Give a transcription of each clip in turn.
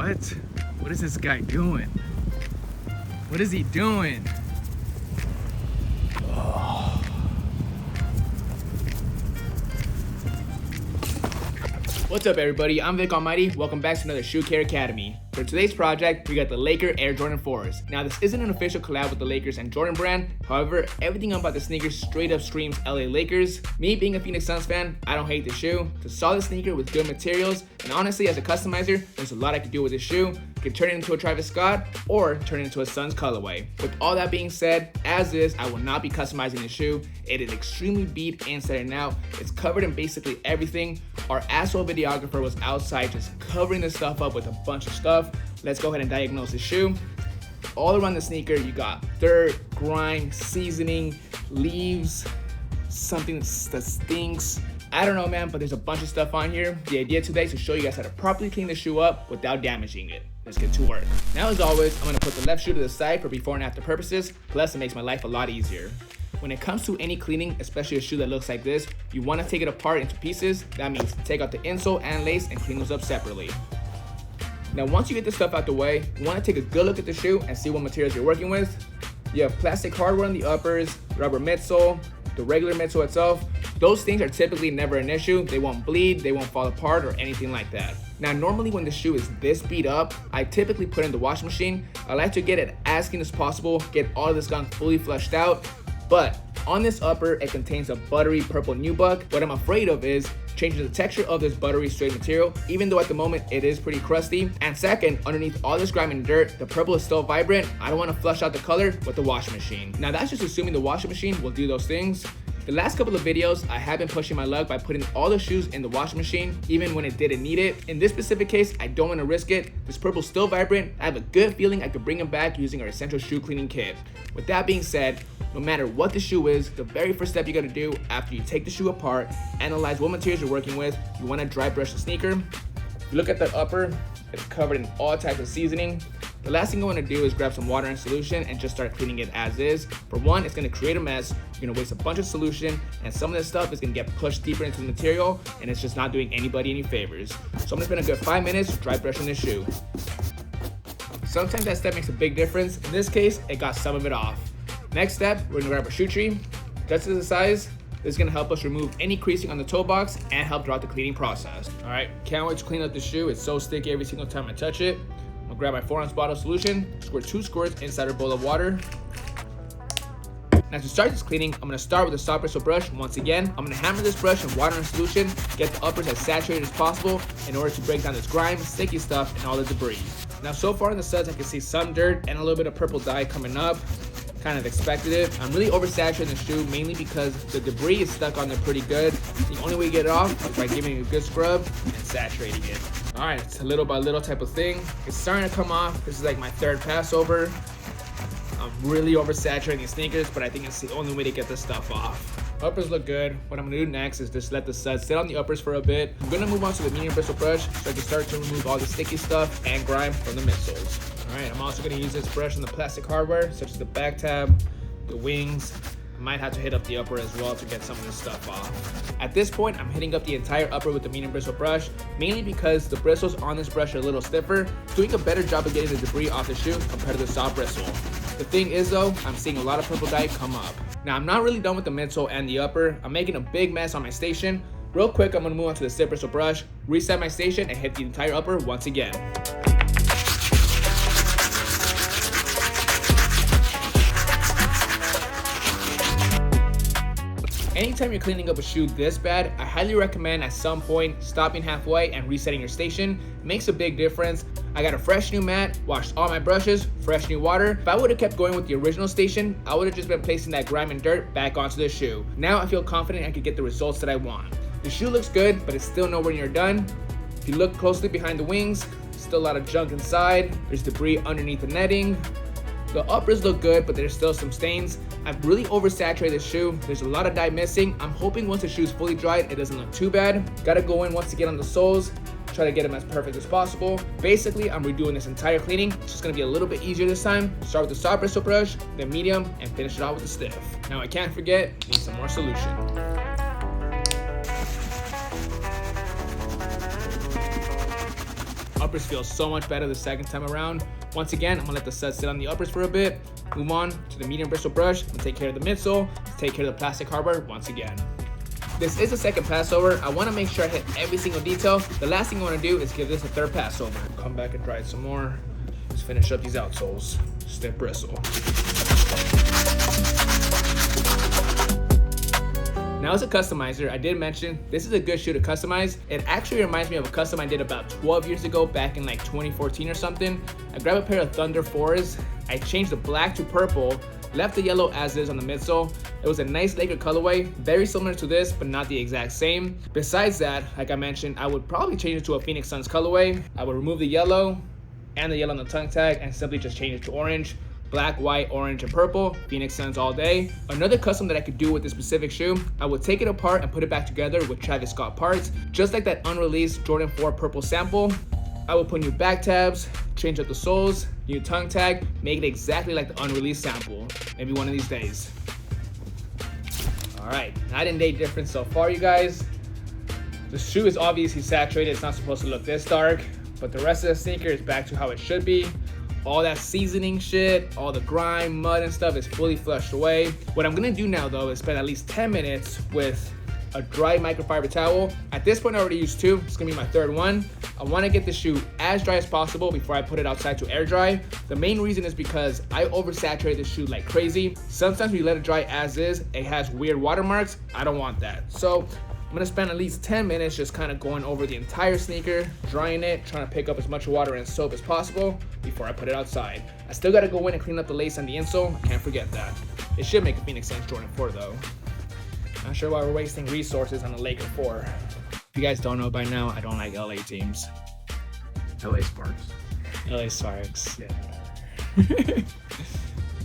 What? What is this guy doing? What is he doing? Oh. What's up, everybody? I'm Vick Almighty. Welcome back to another Shoe Care Academy. For today's project, we got the Laker Air Jordan 4s. Now, this isn't an official collab with the Lakers and Jordan brand. However, everything about the sneakers straight up screams LA Lakers. Me being a Phoenix Suns fan, I don't hate the shoe. It's a solid sneaker with good materials, and honestly, as a customizer, there's a lot I could do with this shoe. I could turn it into a Travis Scott or turn it into a Suns colorway. With all that being said, as is, I will not be customizing the shoe. It is extremely beat inside and out. It's covered in basically everything. Our asshole videographer was outside just covering this stuff up with a bunch of stuff. Let's go ahead and diagnose the shoe. All around the sneaker, you got dirt, grime, seasoning, leaves, something that stinks. I don't know, man, but there's a bunch of stuff on here. The idea today is to show you guys how to properly clean the shoe up without damaging it. Let's get to work. Now, as always, I'm gonna put the left shoe to the side for before and after purposes, plus it makes my life a lot easier. When it comes to any cleaning, especially a shoe that looks like this, you wanna take it apart into pieces. That means take out the insole and lace and clean those up separately. Now, once you get this stuff out the way, you want to take a good look at the shoe and see what materials you're working with. You have plastic hardware on the uppers, rubber midsole, the regular midsole itself. Those things are typically never an issue. They won't bleed, they won't fall apart or anything like that. Now, normally when the shoe is this beat up, I typically put it in the washing machine. I like to get it as clean as possible, get all of this gunk fully flushed out. But on this upper, it contains a buttery purple nubuck. What I'm afraid of is changing the texture of this buttery suede material, even though at the moment it is pretty crusty. And second, underneath all this grime and dirt, the purple is still vibrant. I don't want to flush out the color with the washing machine. Now, that's just assuming the washing machine will do those things. The last couple of videos, I have been pushing my luck by putting all the shoes in the washing machine, even when it didn't need it. In this specific case, I don't want to risk it. This purple's still vibrant. I have a good feeling I could bring them back using our essential shoe cleaning kit. With that being said, no matter what the shoe is, the very first step you gotta do after you take the shoe apart, analyze what materials you're working with. You wanna dry brush the sneaker. If you look at the upper, it's covered in all types of seasoning. The last thing I want to do is grab some water and solution and just start cleaning it as is. For one, it's going to create a mess. You're going to waste a bunch of solution, and some of this stuff is going to get pushed deeper into the material, and it's just not doing anybody any favors. So I'm going to spend a good 5 minutes dry brushing this shoe. Sometimes that step makes a big difference. In this case, it got some of it off. Next step, we're going to grab our shoe tree, adjust it to the size. This is going to help us remove any creasing on the toe box and help throughout the cleaning process. All right, can't wait to clean up the shoe. It's so sticky every single time I touch it. I'm gonna grab my 4-ounce bottle of solution, squirt 2 squirts inside a bowl of water. Now, to start this cleaning, I'm gonna start with a soft bristle brush. Once again, I'm gonna hammer this brush in water and solution, get the uppers as saturated as possible in order to break down this grime, sticky stuff, and all the debris. Now, so far in the suds, I can see some dirt and a little bit of purple dye coming up. Kind of expected it. I'm really oversaturating the shoe mainly because the debris is stuck on there pretty good. The only way to get it off is by giving it a good scrub and saturating it. All right, it's a little by little type of thing. It's starting to come off. This is like my third pass over. I'm really oversaturating these sneakers, but I think it's the only way to get this stuff off. Uppers look good. What I'm gonna do next is just let the suds sit on the uppers for a bit. I'm gonna move on to the medium bristle brush so I can start to remove all the sticky stuff and grime from the midsoles. All right, I'm also gonna use this brush on the plastic hardware, such as the back tab, the wings. I might have to hit up the upper as well to get some of this stuff off. At this point, I'm hitting up the entire upper with the medium bristle brush, mainly because the bristles on this brush are a little stiffer, doing a better job of getting the debris off the shoe compared to the soft bristle. The thing is though, I'm seeing a lot of purple dye come up. Now, I'm not really done with the midsole and the upper. I'm making a big mess on my station. Real quick, I'm gonna move on to the stiff bristle brush, reset my station, and hit the entire upper once again. Anytime you're cleaning up a shoe this bad, I highly recommend at some point stopping halfway and resetting your station. It makes a big difference. I got a fresh new mat, washed all my brushes, fresh new water. If I would have kept going with the original station, I would have just been placing that grime and dirt back onto the shoe. Now I feel confident I could get the results that I want. The shoe looks good, but it's still nowhere near done. If you look closely behind the wings, still a lot of junk inside. There's debris underneath the netting. The uppers look good, but there's still some stains. I've really oversaturated the shoe. There's a lot of dye missing. I'm hoping once the shoe's fully dried, it doesn't look too bad. Gotta go in once again on the soles, try to get them as perfect as possible. Basically, I'm redoing this entire cleaning. It's just gonna be a little bit easier this time. Start with the soft bristle brush, then medium, and finish it off with the stiff. Now, I can't forget, need some more solution. uppers feel so much better the second time around. Once again, I'm gonna let the suds sit on the uppers for a bit. Move on to the medium bristle brush and take care of the midsole, take care of the plastic hardware once again. This is the second pass over. I wanna make sure I hit every single detail. The last thing I wanna do is give this a third pass over. Come back and dry it some more. Let's finish up these outsoles. Stiff bristle. Now as a customizer, I did mention this is a good shoe to customize. It actually reminds me of a custom I did about 12 years ago back in like 2014 or something. I grabbed a pair of Thunder 4s. I changed the black to purple, left the yellow as is on the midsole. It was a nice Laker colorway, very similar to this, but not the exact same. Besides that, like I mentioned, I would probably change it to a Phoenix Suns colorway. I would remove the yellow and the yellow on the tongue tag and simply just change it to orange. Black, white, orange, and purple. Phoenix Suns all day. Another custom that I could do with this specific shoe, I would take it apart and put it back together with Travis Scott parts, just like that unreleased Jordan 4 purple sample. I would put new back tabs, change up the soles, new tongue tag, make it exactly like the unreleased sample. Maybe one of these days. All right, night and day difference so far, you guys. The shoe is obviously saturated. It's not supposed to look this dark, but the rest of the sneaker is back to how it should be. All that seasoning shit, all the grime, mud, and stuff is fully flushed away. What I'm gonna do now though is spend at least 10 minutes with a dry microfiber towel. At this point I already used 2, it's gonna be my 3rd one. I wanna get the shoe as dry as possible before I put it outside to air dry. The main reason is because I oversaturate the shoe like crazy. Sometimes when you let it dry as is, it has weird watermarks. I don't want that. So I'm gonna spend at least 10 minutes just kind of going over the entire sneaker, drying it, trying to pick up as much water and soap as possible before I put it outside. I still gotta go in and clean up the lace on the insole. I can't forget that. It should make a Phoenix Suns Jordan 4 though. Not sure why we're wasting resources on the Laker 4. If you guys don't know by now, I don't like LA teams. LA Sparks. LA Sparks. Yeah.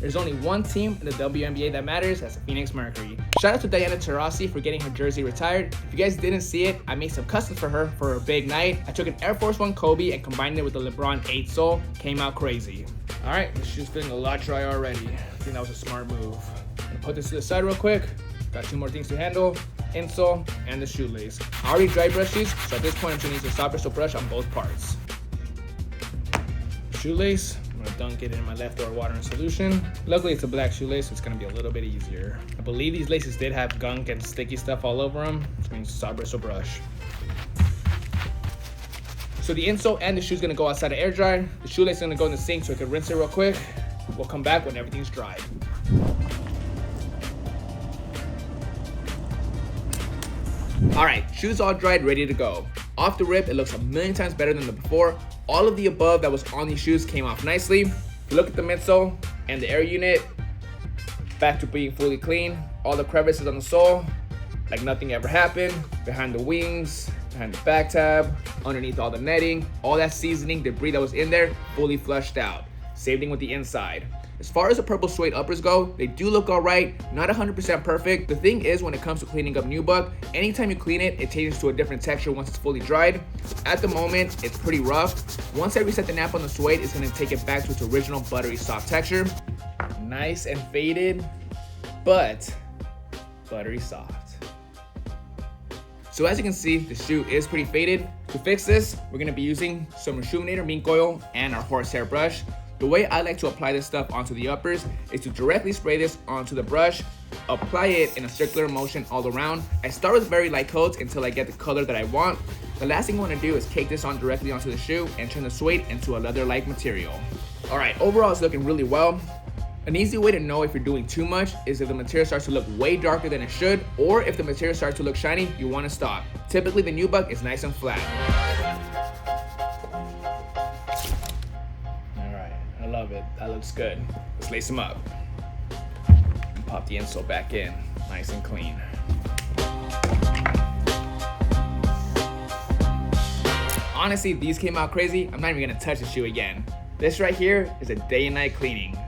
There's only one team in the WNBA that matters, that's the Phoenix Mercury. Shout out to Diana Taurasi for getting her jersey retired. If you guys didn't see it, I made some customs for her for her big night. I took an Air Force One Kobe and combined it with the LeBron 8 sole. Came out crazy. All right, this shoe's feeling a lot dry already. I think that was a smart move. I'm gonna put this to the side real quick. Got 2 more things to handle, insole and the shoelace. I already dry brushed these, so at this point I'm gonna use a soft bristle brush on both parts. Shoelace. I'm gonna dunk it in my leftover water and solution. Luckily it's a black shoelace, so it's gonna be a little bit easier. I believe these laces did have gunk and sticky stuff all over them, which means soft bristle brush. So the insole and the shoe's gonna go outside of air dry. The shoelace is gonna go in the sink so I can rinse it real quick. We'll come back when everything's dry. All right, shoes all dried, ready to go. Off the rip, it looks a million times better than the before. All of the above that was on these shoes came off nicely. If you look at the midsole and the air unit, back to being fully clean. All the crevices on the sole, like nothing ever happened. Behind the wings, behind the back tab, underneath all the netting, all that seasoning, debris that was in there, fully flushed out. Same thing with the inside. As far as the purple suede uppers go, they do look all right, not 100% perfect. The thing is, when it comes to cleaning up nubuck, anytime you clean it, it changes to a different texture once it's fully dried. At the moment, it's pretty rough. Once I reset the nap on the suede, it's gonna take it back to its original buttery soft texture. Nice and faded, but buttery soft. So as you can see, the shoe is pretty faded. To fix this, we're gonna be using some Rejuvenator Mink Oil and our horsehair brush. The way I like to apply this stuff onto the uppers is to directly spray this onto the brush, apply it in a circular motion all around. I start with very light coats until I get the color that I want. The last thing I want to do is cake this on directly onto the shoe and turn the suede into a leather-like material. All right, overall it's looking really well. An easy way to know if you're doing too much is if the material starts to look way darker than it should, or if the material starts to look shiny, you want to stop. Typically the nubuck is nice and flat. Love it. That looks good. Let's lace them up. And pop the insole back in, nice and clean. Honestly, these came out crazy. I'm not even gonna touch the shoe again. This right here is a day and night cleaning.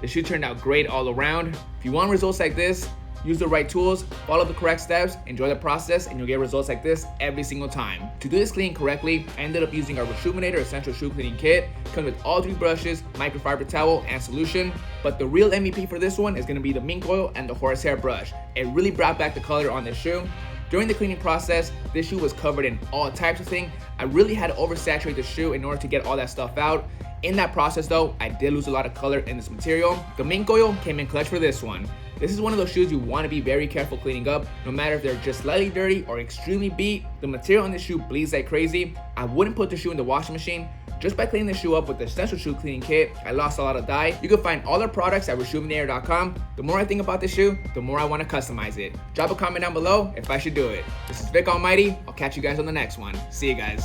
The shoe turned out great all around. If you want results like this, use the right tools, follow the correct steps, enjoy the process, and you'll get results like this every single time. To do this cleaning correctly, I ended up using our Rejuvenator Essential Shoe Cleaning Kit. It comes with all 3 brushes, microfiber towel, and solution. But the real MVP for this one is gonna be the Mink Oil and the horsehair brush. It really brought back the color on this shoe. During the cleaning process, this shoe was covered in all types of things. I really had to oversaturate the shoe in order to get all that stuff out. In that process though, I did lose a lot of color in this material. The Mink Oil came in clutch for this one. This is one of those shoes you want to be very careful cleaning up. No matter if they're just slightly dirty or extremely beat, the material on this shoe bleeds like crazy. I wouldn't put the shoe in the washing machine. Just by cleaning the shoe up with the Essential Shoe Cleaning Kit, I lost a lot of dye. You can find all our products at reshoeintheair.com. The more I think about this shoe, the more I want to customize it. Drop a comment down below if I should do it. This is Vick Almighty. I'll catch you guys on the next one. See you guys.